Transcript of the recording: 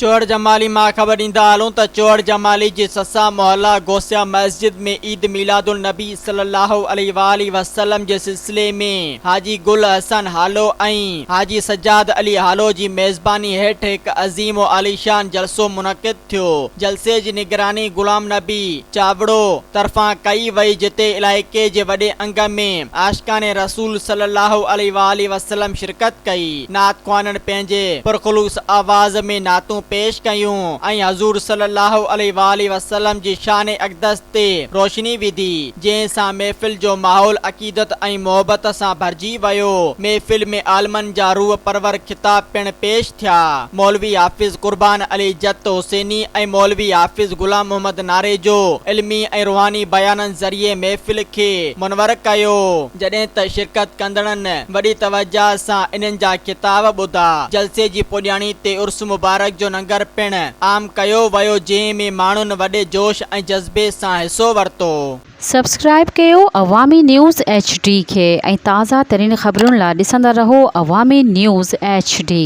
चौड़ जमाली मां ख़बर ॾींदा हलूं त चौड़ जमाली जी ससा मोहल्ला गोसिया मस्जिद में ईद मिलादुल नबी सल्लल्लाहु अलैहि वसल्लम जे सिलसिले में हाजी गुल हसन हालो ऐं हाजी सज्जाद अली हालो जी मेज़बानी हेठि हिकु अज़ीम आलीशान जलसो मुनक़िद थियो। जलसे जी निगरानी गुलाम नबी चावड़ो तरफ़ां कई वई, जिते इलाइक़े जे वॾे अंग में आशिकाने रसूल सल्लल्लाहु अलैहि वसल्लम शिरकत कई। नात ख़्वाननि पंहिंजे पुरखलूस आवाज़ में नातूं पेश कयूं ऐं हज़ूर सल्लल्लाहु अलैहि वसल्लम जी शान अक़दस ते रोशनी विधी, जंहिं सां महफ़िल जो माहौल अक़ीदत ऐं मोहबत सां भरिजी वियो। महफ़िल में आलमनि जा रूह परवर खिताब पिण पेश थिया। मौलवी हाफ़िज़ कुर्बान अली जत हुसैनी ऐं मौलवी हाफ़िज़ गुलाम मोहम्मद नारे जो इल्मी ऐं रूहानी बयाननि ज़रिए महफ़िल खे मुनवर कयो, जॾहिं त शिरकत कंदड़नि वॾी तवज्जो सां इन्हनि जा खिताब ॿुधा। जलसे जी पुॼाणी ते उर्स मुबारक जो लंगर पिण आम कयो वियो, जंहिं में माण्हुनि वॾे जोश ऐं जज़्बे सां हिसो वरितो। सब्सक्राइब कयो अवामी न्यूज़ HD खे ऐं ताज़ा तरीन ख़बरुनि लाइ ॾिसंदा रहो अवामी न्यूज़ HD।